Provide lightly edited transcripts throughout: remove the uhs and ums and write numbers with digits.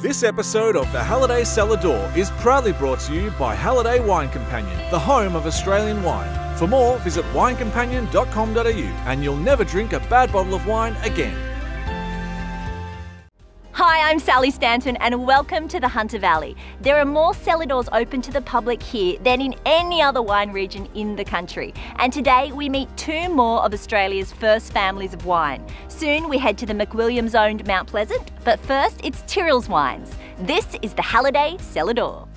This episode of the Halliday Cellar Door is proudly brought to you by Halliday Wine Companion, the home of Australian wine. For more, visit winecompanion.com.au and you'll never drink a bad bottle of wine again. Hi, I'm Sally Stanton and welcome to the Hunter Valley. There are more cellar doors open to the public here than in any other wine region in the country. And today we meet two more of Australia's first families of wine. Soon we head to the McWilliams owned Mount Pleasant, but first it's Tyrrell's Wines. This is the Halliday Cellar Door.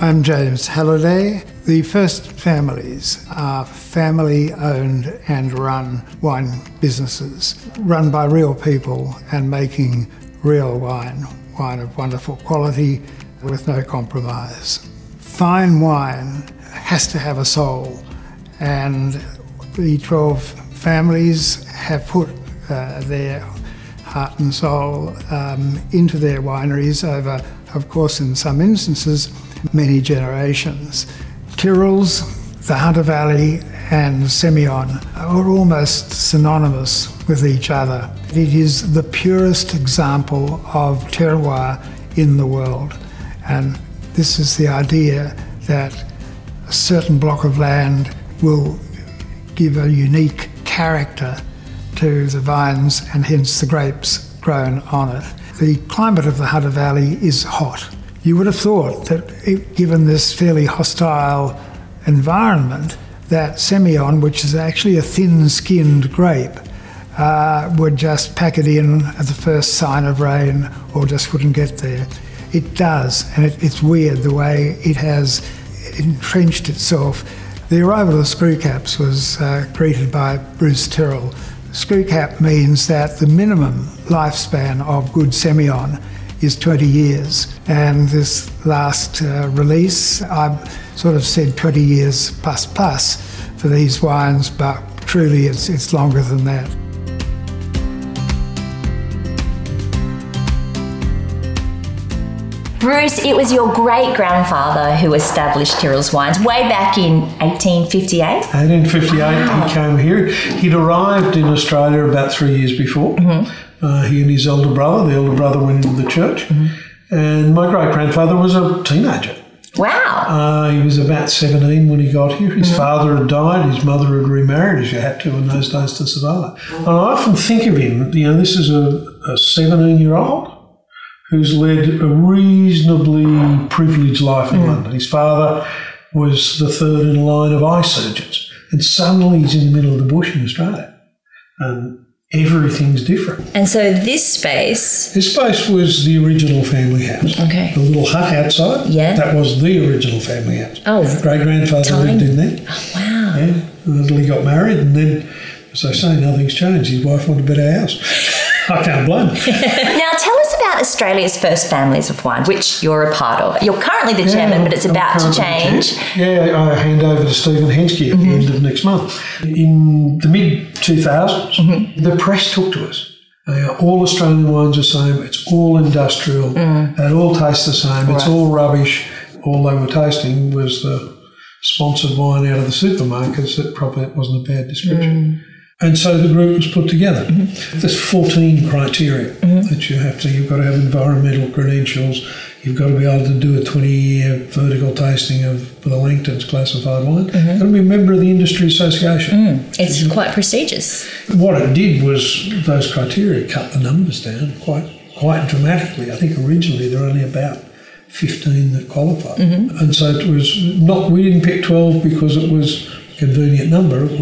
I'm James Halliday. The first families are family-owned and run wine businesses, run by real people and making real wine of wonderful quality with no compromise. Fine wine has to have a soul, and the 12 families have put their heart and soul into their wineries over, of course, in some instances, many generations. Tyrrell's, the Hunter Valley and Semillon are almost synonymous with each other. It is the purest example of terroir in the world, and this is the idea that a certain block of land will give a unique character to the vines and hence the grapes grown on it. The climate of the Hunter Valley is hot. You would have thought that, given this fairly hostile environment, that Semillon, which is actually a thin-skinned grape, would just pack it in at the first sign of rain or just wouldn't get there. It does, and it's weird the way it has entrenched itself. The arrival of screw caps was greeted by Bruce Tyrrell. Screw cap means that the minimum lifespan of good Semillon is 20 years, and this last release I've sort of said 20 years plus for these wines, but truly it's longer than that. Bruce, it was your great-grandfather who established Tyrrell's Wines way back in 1858? 1858, wow. He came here. He'd arrived in Australia about 3 years before. Mm-hmm. He and his elder brother went into the church. Mm-hmm. And my great-grandfather was a teenager. Wow. He was about 17 when he got here. His father had died. His mother had remarried, as you had to in those days to survive. And I often think of him, this is a 17-year-old who's led a reasonably privileged life in London. His father was the third in line of eye surgeons. And suddenly he's in the middle of the bush in Australia. And everything's different. And so this space... This space was the original family house. Okay. The little hut outside, yeah, that was the original family house. Oh. Great-grandfather lived in there. Oh, wow. Yeah, until he got married, and then, as I say, nothing's changed. His wife wanted a better house. I can't blame him. Now, tell us about Australia's first families of wine, which you're a part of. You're currently the chairman, but it's about to change. Yeah, I hand over to Stephen Henschke at the end of next month. In the mid-2000s, the press took to us. All Australian wines are the same. It's all industrial. It all tastes the same. Right. It's all rubbish. All they were tasting was the sponsored wine out of the supermarkets. That probably wasn't a bad description. And so the group was put together. There's 14 criteria that you've got to have environmental credentials, you've got to be able to do a 20-year vertical tasting of the Langton's classified wine, you've got to be a member of the industry association. It's quite prestigious. What it did was those criteria cut the numbers down quite dramatically. I think originally there were only about 15 that qualified. And so it was not, we didn't pick 12 because it was convenient number, that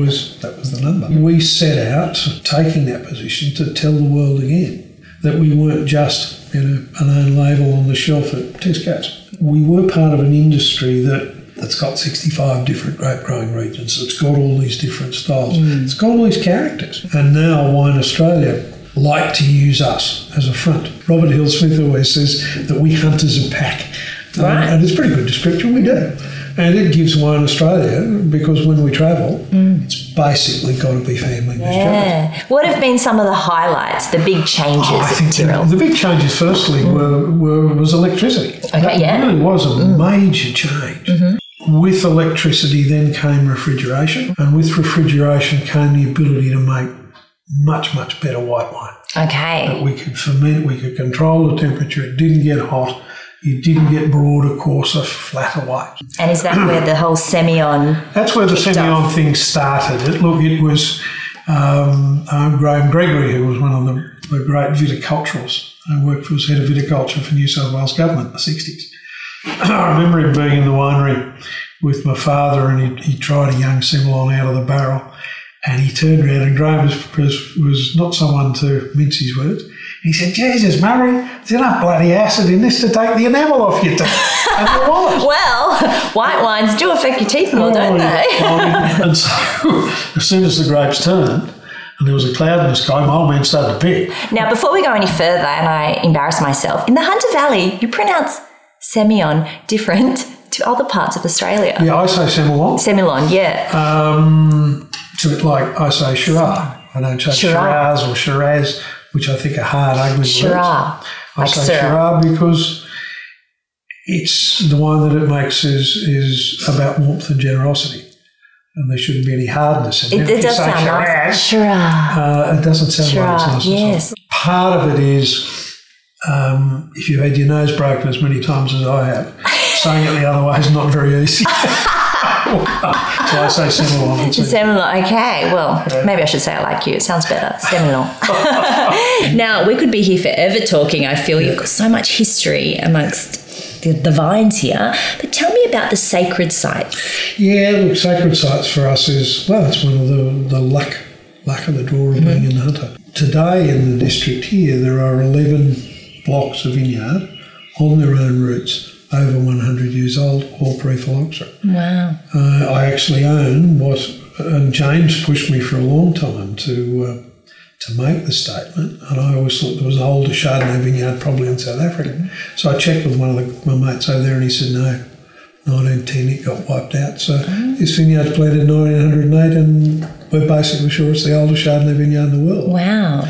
was the number. We set out, taking that position, to tell the world again that we weren't just an own label on the shelf at Tesco's. We were part of an industry that that's got 65 different grape growing regions. It's got all these different styles. It's got all these characters. And now Wine Australia like to use us as a front. Robert Hill-Smith always says that we hunt as a pack. Right. And it's a pretty good description, we do. And it gives Wine Australia, because when we travel, it's basically got to be family best jars. What have been some of the highlights, the big changes at Tyrrell? The big changes, firstly, was electricity. Okay, that really was a major change. With electricity then came refrigeration, and with refrigeration came the ability to make much, much better white wine. Okay. That we could ferment, we could control the temperature, it didn't get hot, it didn't get broader, coarser, flatter white. And is that where the whole Semillon? That's where the Semillon thing started. It was Graham Gregory, who was one of the great viticulturalists, who worked for as head of viticulture for New South Wales government in the 60s. I remember him being in the winery with my father, and he tried a young Semillon out of the barrel, and he turned around, and Graham was not someone to mince his words. He said, "Jesus, Murray, there's enough bloody acid in this to take the enamel off your teeth." And there was. Well, white wines do affect your teeth more, don't they? And so, as soon as the grapes turned, and there was a cloud in the sky, my old man started to pick. Now, before we go any further, and I embarrass myself, in the Hunter Valley, you pronounce Semillon different to other parts of Australia. Yeah, I say Semillon. Semillon, yeah. It's a bit like I say Shiraz. I don't say Shiraz or Shiraz, which I think are hard, ugly words. Shiraz. I say Shiraz because it's the wine that it makes is about warmth and generosity. And there shouldn't be any hardness in it. It does sound nice. Shiraz. It doesn't sound Shiraz, like it's nice. yes. Part of it is, if you've had your nose broken as many times as I have, saying it the other way is not very easy. So I say Semillon. Semillon, okay. Well, maybe I should say it like you. It sounds better. Semillon. Now, we could be here forever talking. I feel you've got so much history amongst the vines here. But tell me about the sacred sites. Yeah, look, sacred sites for us is, well, it's one of the luck of the draw of being in the Hunter. Today in the district here, there are 11 blocks of vineyard on their own routes, over 100 years old, all pre-phylloxera. Wow. I actually own and James pushed me for a long time to make the statement, and I always thought there was an older Chardonnay vineyard probably in South Africa. So I checked with one of my mates over there, and he said, no, 1910 it got wiped out. So this vineyard's planted in 1908, and we're basically sure it's the oldest Chardonnay vineyard in the world. Wow.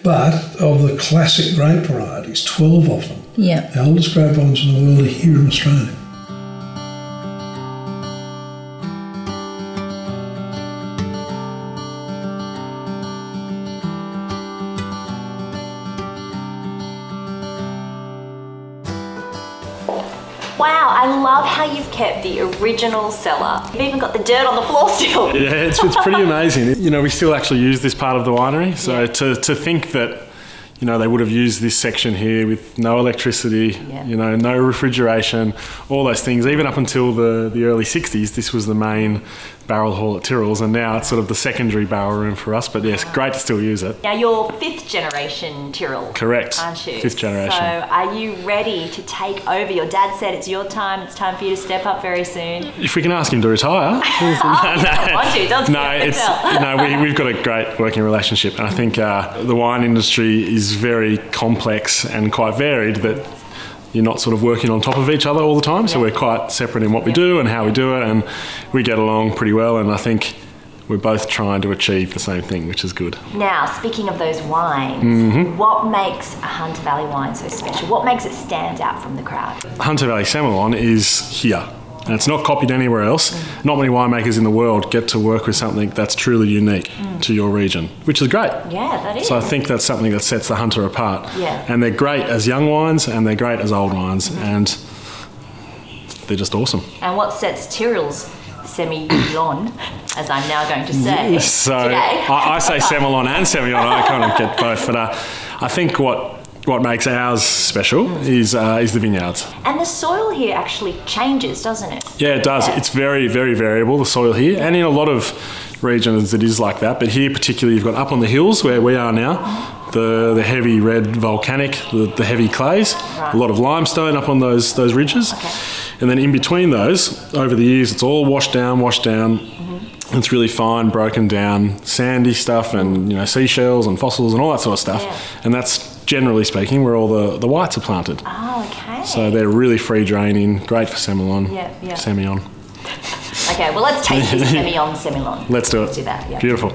But of the classic grape varieties, 12 of them, the oldest grape vines in the world are here in Australia. Wow, I love how you've kept the original cellar. You've even got the dirt on the floor still. Yeah, it's pretty amazing. You know, we still actually use this part of the winery. So to think that, you know, they would have used this section here with no electricity, you know, no refrigeration, all those things. Even up until the early 60s, this was the main barrel hall at Tyrrell's, and now it's sort of the secondary barrel room for us. But yes, great to still use it. Now you're 5th generation Tyrrell. Correct. Aren't you? 5th generation. So are you ready to take over? Your dad said it's your time. It's time for you to step up very soon. If we can ask him to retire. We've got a great working relationship, and I think the wine industry is very complex and quite varied, that you're not sort of working on top of each other all the time. So we're quite separate in what we do and how we do it, and we get along pretty well, and I think we're both trying to achieve the same thing, which is good. Now, speaking of those wines, what makes a Hunter Valley wine so special? What makes it stand out from the crowd? Hunter Valley Semillon is here, and it's not copied anywhere else. Not many winemakers in the world get to work with something that's truly unique to your region, which is great. Yeah, that is. So I think that's something that sets the Hunter apart. Yeah. And they're great as young wines, and they're great as old wines, and they're just awesome. And what sets Tyrrell's Semillon, as I'm now going to say, so today? I say Semillon and Semillon. I kind of get both, but I think what makes ours special is the vineyards. And the soil here actually changes, doesn't it? Yeah, it does. It's very, very variable, the soil here, and in a lot of regions it is like that. But here particularly, you've got up on the hills where we are now, the heavy red volcanic, the heavy clays, a lot of limestone up on those ridges. And then in between those, over the years, it's all washed down. It's really fine, broken down, sandy stuff, and seashells and fossils and all that sort of stuff. Yeah. And that's, generally speaking, where all the whites are planted. Oh, okay. So they're really free draining, great for Semillon. Yeah. Semillon. Okay, well, let's taste this Semillon. Let's do it. Let's do that, yeah. Beautiful.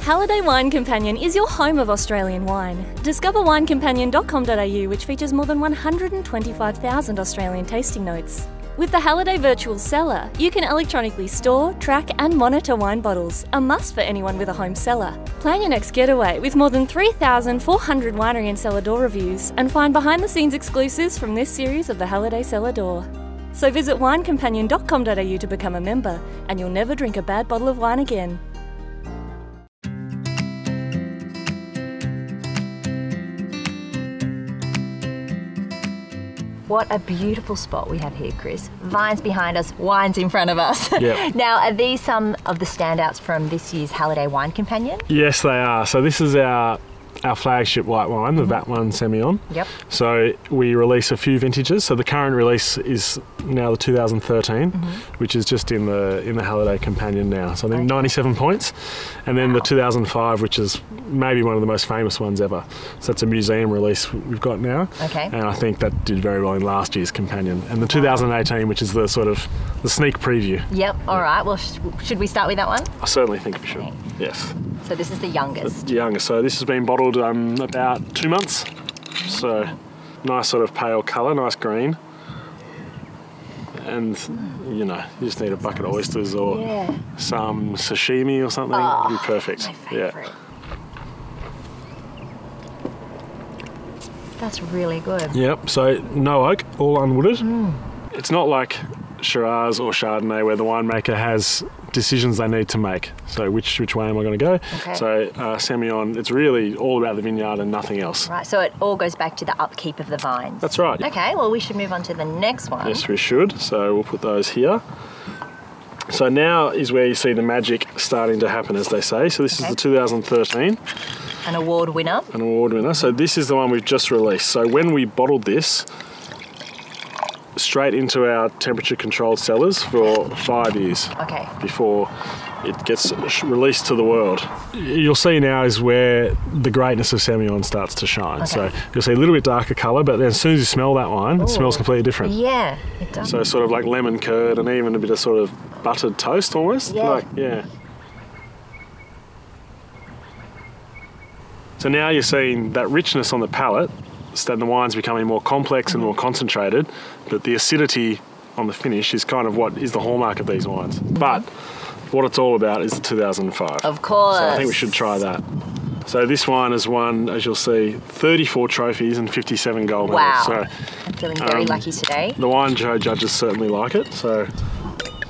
Halliday Wine Companion is your home of Australian wine. Discover winecompanion.com.au, which features more than 125,000 Australian tasting notes. With the Halliday Virtual Cellar, you can electronically store, track and monitor wine bottles, a must for anyone with a home cellar. Plan your next getaway with more than 3,400 winery and cellar door reviews, and find behind-the-scenes exclusives from this series of the Halliday Cellar Door. So visit winecompanion.com.au to become a member, and you'll never drink a bad bottle of wine again. What a beautiful spot we have here, Chris. Vines behind us, wines in front of us. Yep. Now, are these some of the standouts from this year's Halliday Wine Companion? Yes, they are. So this is our flagship white wine, the VAT one Semillon. Yep. So we release a few vintages. So the current release is now the 2013, which is just in the Halliday Companion now. So I think 97 points. And then the 2005, which is maybe one of the most famous ones ever. So that's a museum release we've got now. Okay. And I think that did very well in last year's Companion. And the 2018, which is the sort of the sneak preview. Yep, all right. Well, should we start with that one? I certainly think we should. Okay. Yes. So this is the youngest. The youngest. So this has been bottled about 2 months. So nice sort of pale colour, nice green. And you just need a bucket of oysters or some sashimi or something. It'd be perfect. My favourite. That's really good. Yep. So no oak, all unwooded. It's not like Shiraz or Chardonnay where the winemaker has decisions they need to make. So which way am I going to go? Okay. So Semillon, it's really all about the vineyard and nothing else. Right, so it all goes back to the upkeep of the vines. That's right. Okay, well, we should move on to the next one. Yes, we should. So we'll put those here. So now is where you see the magic starting to happen, as they say. So this is the 2013. An award winner. An award winner. So this is the one we've just released. So when we bottled this, straight into our temperature controlled cellars for 5 years. Okay. Before it gets released to the world. You'll see now is where the greatness of Semillon starts to shine. Okay. So you'll see a little bit darker colour, but then as soon as you smell that wine, it smells completely different. Yeah, it does. So sort of like lemon curd and even a bit of sort of buttered toast almost. Yeah. So now you're seeing that richness on the palate, so the wine's becoming more complex and more concentrated, but the acidity on the finish is kind of what is the hallmark of these wines. But what it's all about is the 2005. Of course. So I think we should try that. So this wine has won, as you'll see, 34 trophies and 57 gold medals. Wow. So, I'm feeling very lucky today. The wine show judges certainly like it. So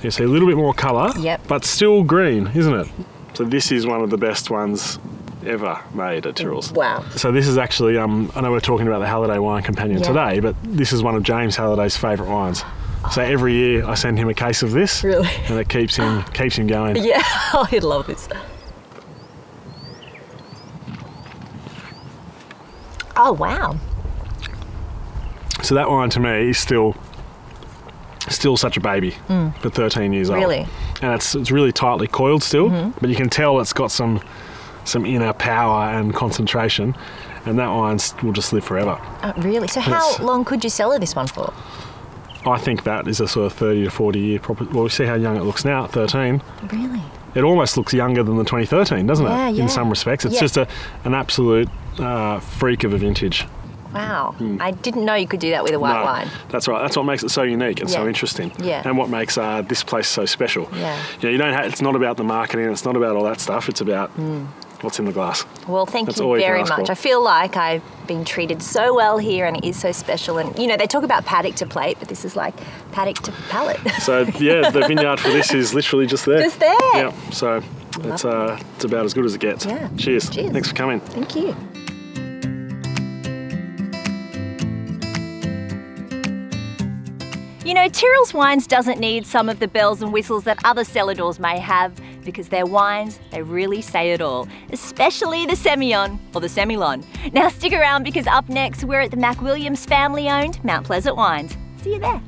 you see a little bit more colour, Yep. but still green, isn't it? So this is one of the best ones ever made at Tyrrell's. Wow. So this is actually, I know we're talking about the Halliday Wine Companion today, but this is one of James Halliday's favourite wines. So every year I send him a case of this. Really? And it keeps him going. Yeah, oh, he'd love this. Oh, wow. So that wine to me is still such a baby for 13 years old. Really? And it's really tightly coiled still, but you can tell it's got some inner power and concentration, and that wine will just live forever. Really? So how long could you cellar this one for? I think that is a sort of 30 to 40 year property. Well, we see how young it looks now at 13. Really? It almost looks younger than the 2013, doesn't it? Yeah. In some respects. It's just an absolute freak of a vintage. Wow. I didn't know you could do that with a white wine. That's right. That's what makes it so unique and so interesting. Yeah. And what makes this place so special. Yeah. You don't it's not about the marketing, it's not about all that stuff, it's about what's in the glass. Well, thank you very much. I feel like I've been treated so well here and it is so special. And, they talk about paddock to plate, but this is like paddock to palate. So, yeah, the vineyard for this is literally just there. Just there? Yeah, so it's about as good as it gets. Yeah. Cheers. Cheers. Thanks for coming. Thank you. Tyrrell's Wines doesn't need some of the bells and whistles that other cellar doors may have, because their wines, they really say it all, especially the Semillon or the Semillon. Now stick around because up next we're at the McWilliams family-owned Mount Pleasant Wines. See you there.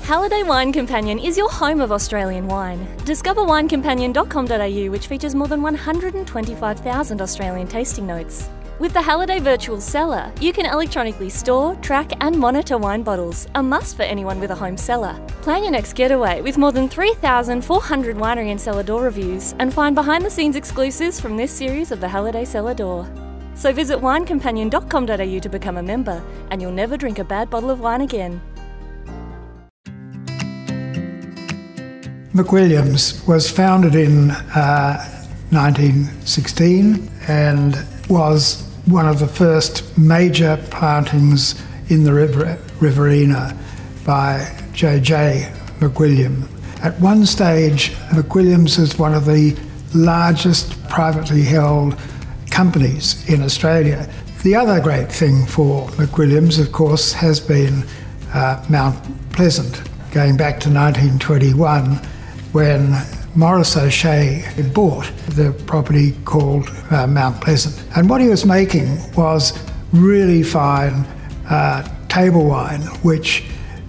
Halliday Wine Companion is your home of Australian wine. Discover winecompanion.com.au, which features more than 125,000 Australian tasting notes. With the Halliday Virtual Cellar, you can electronically store, track and monitor wine bottles, a must for anyone with a home cellar. Plan your next getaway with more than 3,400 winery and cellar door reviews and find behind-the-scenes exclusives from this series of the Halliday Cellar Door. So visit winecompanion.com.au to become a member and you'll never drink a bad bottle of wine again. McWilliams was founded in 1916 and was one of the first major plantings in the Riverina by J.J. McWilliam. At one stage, McWilliams was one of the largest privately held companies in Australia. The other great thing for McWilliams, of course, has been Mount Pleasant, going back to 1921, when Maurice O'Shea had bought the property called Mount Pleasant. And what he was making was really fine table wine, which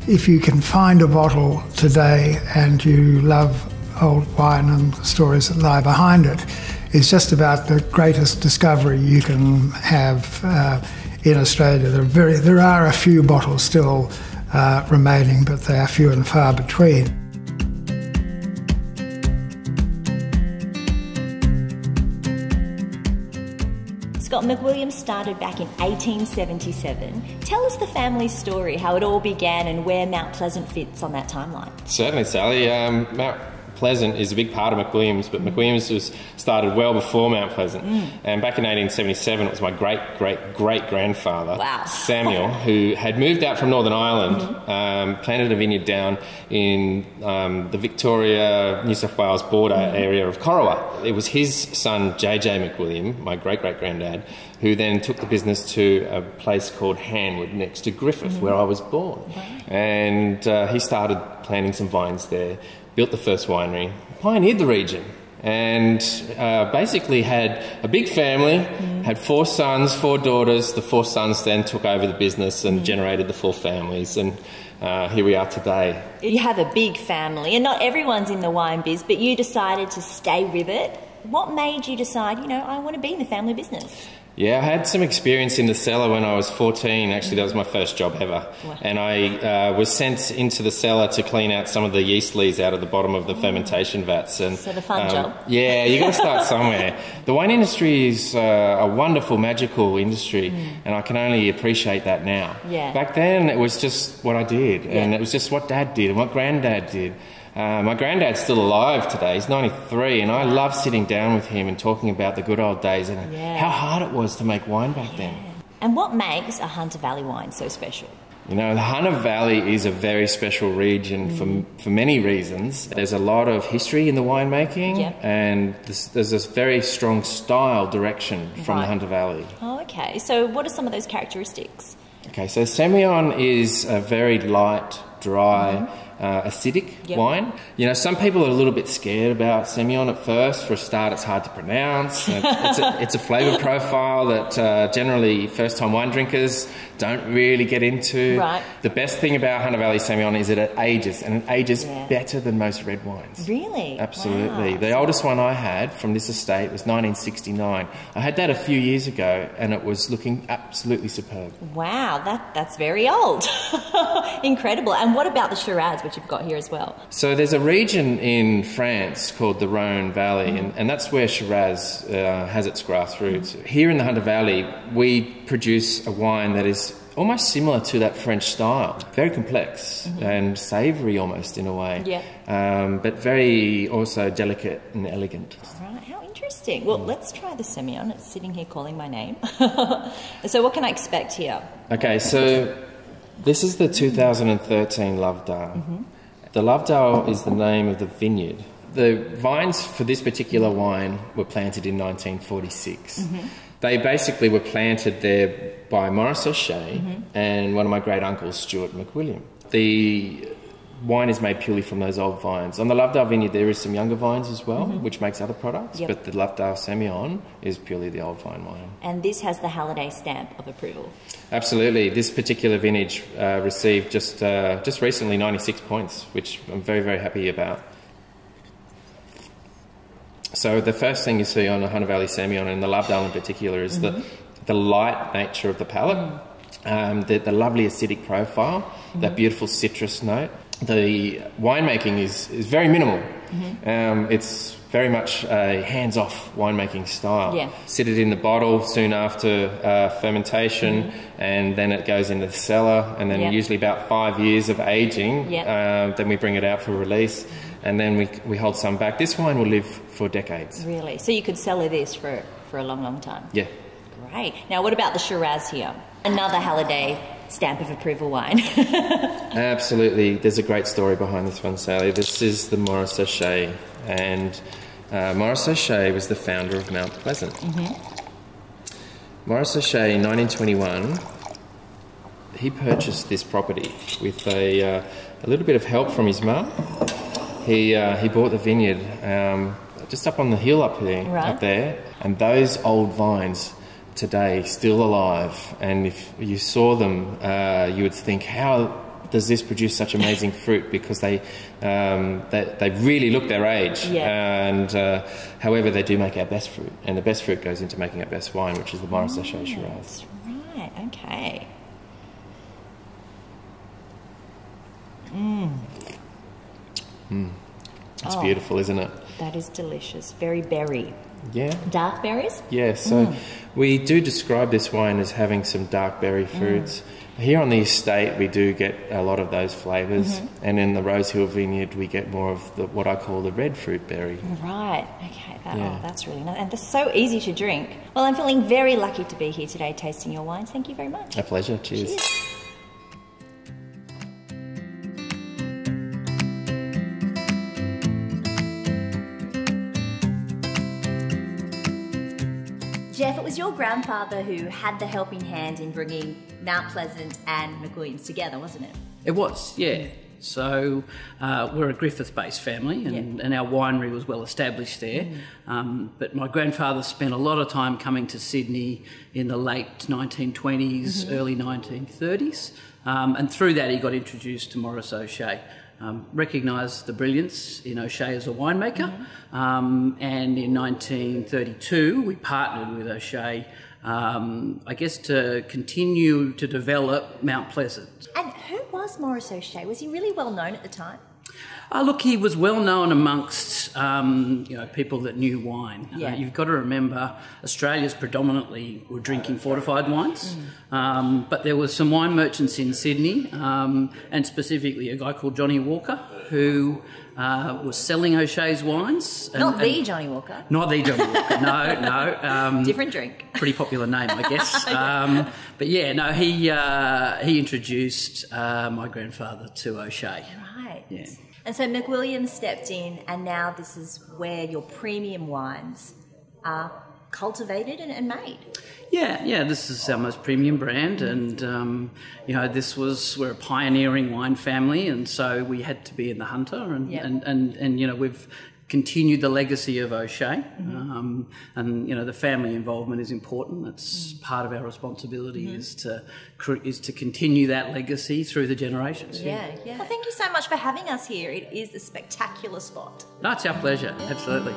if you can find a bottle today and you love old wine and the stories that lie behind it, is just about the greatest discovery you can have in Australia. There are a few bottles still remaining, but they are few and far between. Scott, McWilliams started back in 1877. Tell us the family story, how it all began and where Mount Pleasant fits on that timeline. Certainly, Sally. Mount Pleasant is a big part of McWilliams, but McWilliams was started well before Mount Pleasant. And back in 1877, it was my great-great-great-grandfather, Samuel, who had moved out from Northern Ireland, planted a vineyard down in the Victoria, New South Wales border area of Corowa. It was his son, J.J. McWilliam, my great-great-granddad, who then took the business to a place called Hanwood next to Griffith, where I was born. And he started planting some vines there, built the first winery, pioneered the region, and basically had a big family, had 4 sons, 4 daughters. The 4 sons then took over the business and generated the 4 families, and here we are today. You have a big family, and not everyone's in the wine biz, but you decided to stay with it. What made you decide, I want to be in the family business? Yeah, I had some experience in the cellar when I was 14. Actually, that was my first job ever. Wow. And I was sent into the cellar to clean out some of the yeast lees out of the bottom of the fermentation vats. And so the fun job. Yeah, you got to start somewhere. The wine industry is a wonderful, magical industry, and I can only appreciate that now. Yeah. Back then, it was just what I did, and it was just what Dad did and what Granddad did. My granddad's still alive today. He's 93, and I love sitting down with him and talking about the good old days and how hard it was to make wine back then. And what makes a Hunter Valley wine so special? The Hunter Valley is a very special region for many reasons. There's a lot of history in the winemaking, and there's this very strong style direction from the Hunter Valley. Oh, okay. So what are some of those characteristics? Okay, so Semillon is a very light, dry, acidic wine. Some people are a little bit scared about Semillon at first. For a start, it's hard to pronounce. It's a flavour profile that generally first-time wine drinkers don't really get into. Right. The best thing about Hunter Valley Semillon is that it ages, and it ages better than most red wines. Really? Absolutely. Wow. The oldest one I had from this estate was 1969. I had that a few years ago, and it was looking absolutely superb. Wow, that's very old. Incredible. And what about the Shiraz, which you've got here as well? So there's a region in France called the Rhone Valley, and that's where Shiraz has its grassroots. Here in the Hunter Valley, we produce a wine that is almost similar to that French style. Very complex and savoury almost in a way, but very also delicate and elegant. Right, how interesting. Well, let's try the Semillon. It's sitting here calling my name. So what can I expect here? Okay, so this is the 2013 Lovedale. The Lovedale is the name of the vineyard. The vines for this particular wine were planted in 1946. They basically were planted there by Maurice O'Shea and one of my great uncles, Stuart McWilliam. The wine is made purely from those old vines. On the Lovedale Vineyard, there is some younger vines as well, which makes other products, but the Lovedale Semillon is purely the old vine wine. And this has the Halliday stamp of approval. Absolutely. This particular vintage received just recently 96 points, which I'm very, very happy about. So the first thing you see on the Hunter Valley Semillon, and the Lovedale in particular, is the light nature of the palate, the lovely acidic profile, that beautiful citrus note. The winemaking is very minimal. It's very much a hands-off winemaking style. Sit it in the bottle soon after fermentation, and then it goes into the cellar, and then usually about 5 years of aging, then we bring it out for release, and then we hold some back. This wine will live for decades. Really? So you could cellar this for a long, long time? Yeah. Great. Now, what about the Shiraz here? Another Halliday stamp of approval wine. Absolutely. There's a great story behind this one, Sally. This is the Maurice O'Shea, and Maurice O'Shea was the founder of Mount Pleasant. Maurice O'Shea, in 1921, he purchased this property with a little bit of help from his mum. He bought the vineyard just up on the hill up there, and those old vines today still alive, and if you saw them you would think, how does this produce such amazing fruit? Because they really look their age, and however they do make our best fruit, and the best fruit goes into making our best wine, which is the Maurice O'Shea Shiraz. Right, okay. It's beautiful, isn't it? That is delicious. Very berry. Yeah. Dark berries? Yeah, so we do describe this wine as having some dark berry fruits. Here on the estate, we do get a lot of those flavours, and in the Rose Hill Vineyard, we get more of what I call the red fruit berry. Right, okay, that's really nice. And they're so easy to drink. Well, I'm feeling very lucky to be here today tasting your wines. Thank you very much. A pleasure. Cheers. Jeff, it was your grandfather who had the helping hand in bringing Mount Pleasant and McWilliams together, wasn't it? It was, yeah. So we're a Griffith-based family, and our winery was well established there. But my grandfather spent a lot of time coming to Sydney in the late 1920s, early 1930s, and through that he got introduced to Maurice O'Shea. Recognised the brilliance in O'Shea as a winemaker, and in 1932 we partnered with O'Shea, I guess, to continue to develop Mount Pleasant. And who was Maurice O'Shea? Was he really well known at the time? Look, he was well known amongst people that knew wine. You've got to remember, Australia's predominantly were drinking fortified wines, but there were some wine merchants in Sydney, and specifically a guy called Johnny Walker, who was selling O'Shea's wines. Not the Johnny Walker. Not the Johnny Walker, no. Different drink. Pretty popular name, I guess. But yeah, no, he introduced my grandfather to O'Shea. Right. Yeah. And so McWilliams stepped in, and now this is where your premium wines are cultivated and made. Yeah, this is our most premium brand, and we're a pioneering wine family, and so we had to be in the Hunter, and we've continued the legacy of O'Shea, and the family involvement is important. It's part of our responsibility is to continue that legacy through the generations. Yeah. Well, thank you so much for having us here. It is a spectacular spot. No, it's our pleasure. Absolutely.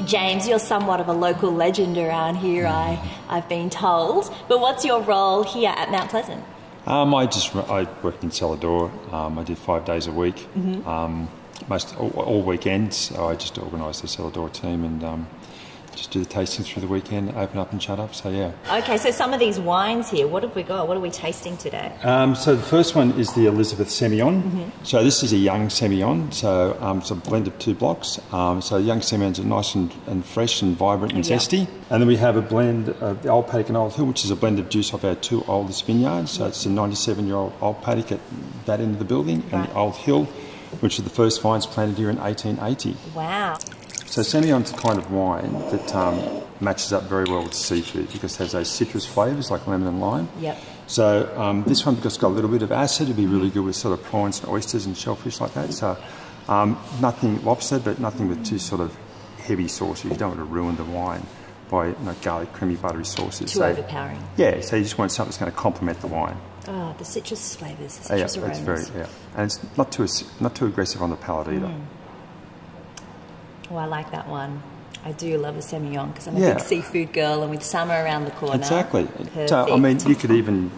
James, you're somewhat of a local legend around here, I've been told. But what's your role here at Mount Pleasant? I worked in Cellar Door. I did 5 days a week, all weekends. So I just organised the Cellar Door team and just do the tastings through the weekend, open up and shut up. So yeah. Okay, so some of these wines here, what have we got? What are we tasting today? So the first one is the Elizabeth Semillon. So this is a young Semillon. So it's a blend of 2 blocks. So young Semillons are nice and fresh and vibrant and zesty. And then we have a blend of the Old Paddock and Old Hill, which is a blend of juice of our 2 oldest vineyards. So it's a 97-year-old Old Paddock at that end of the building, and the Old Hill, which are the first vines planted here in 1880. Wow. So Semillon's the kind of wine that matches up very well with seafood because it has those citrus flavours like lemon and lime. Yep. So this one just got a little bit of acid. It'd be really good with sort of prawns and oysters and shellfish like that. So nothing lobster, but nothing with too sort of heavy sauces. You don't want to ruin the wine by garlic, creamy, buttery sauces. Too overpowering. Yeah, so you just want something that's going to complement the wine. Oh, the citrus flavours, the citrus aromas. It's very, and it's not too aggressive on the palate either. Oh, I like that one. I do love a Semillon because I'm a big seafood girl, and with summer around the corner. Exactly. Perfect. So, I mean, you could even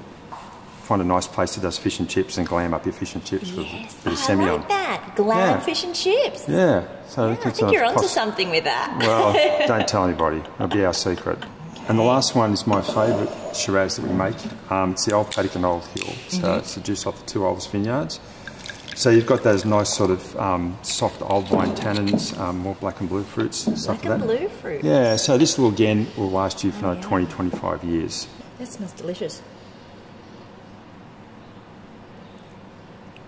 find a nice place that does fish and chips and glam up your fish and chips with a Semillon. I like that. Glam fish and chips. Yeah. So I think you're onto something with that. Well, don't tell anybody. It'll be our secret. And the last one is my favourite Shiraz that we make. It's the Old Paddock and Old Hill. So it's the juice off the two oldest vineyards. So you've got those nice sort of soft old wine tannins, more black and blue fruits, stuff like that. Black and blue fruits? Yeah, so this will again will last you for 20, 25 years. That smells delicious.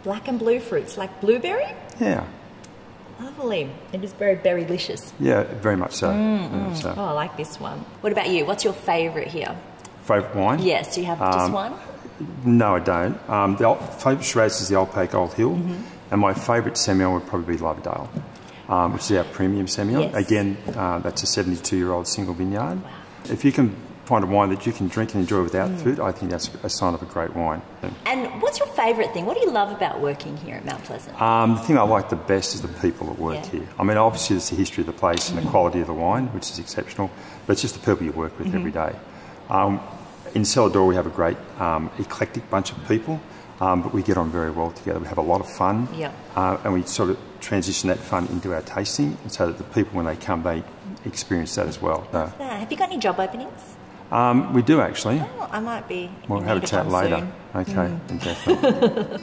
Black and blue fruits, like blueberry? Yeah. Lovely. It is very berry-licious. Yeah, very much so. Oh, I like this one. What about you? What's your favourite here? Favourite wine? Yes, do you have just one? No, I don't. The favourite Shiraz is the Old Paddock Old Hill, and my favourite Semillon would probably be Lavidale, which is our premium Semillon. Yes. Again, that's a 72-year-old single vineyard. Wow. If you can find a wine that you can drink and enjoy without food, I think that's a sign of a great wine. And what's your favourite thing? What do you love about working here at Mount Pleasant? The thing I like the best is the people that work here. I mean, obviously there's the history of the place and the quality of the wine, which is exceptional, but it's just the people you work with every day. In Cellar Door we have a great eclectic bunch of people, but we get on very well together. We have a lot of fun, and we sort of transition that fun into our tasting so that the people, when they come, they experience that as well. Have you got any job openings? We do actually. Oh, I might be. We'll have a chat later. Soon. Okay, definitely.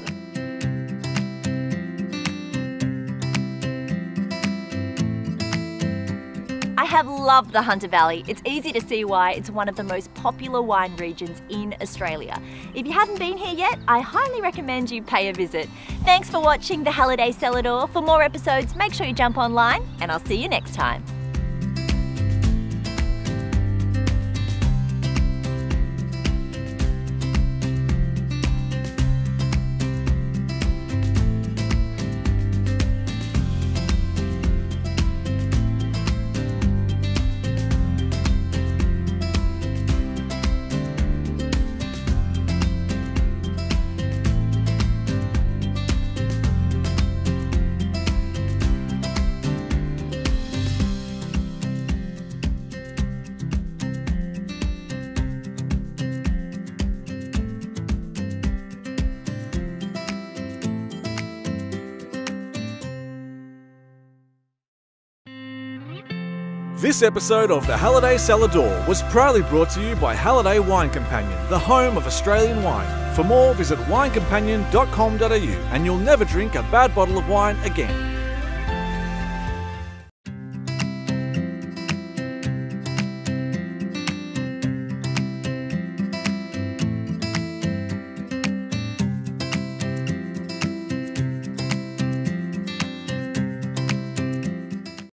I have loved the Hunter Valley. It's easy to see why it's one of the most popular wine regions in Australia. If you haven't been here yet, I highly recommend you pay a visit. Thanks for watching the Halliday Cellar Door. For more episodes, make sure you jump online, and I'll see you next time. This episode of the Halliday Cellar Door was proudly brought to you by Halliday Wine Companion, the home of Australian wine. For more, visit winecompanion.com.au and you'll never drink a bad bottle of wine again.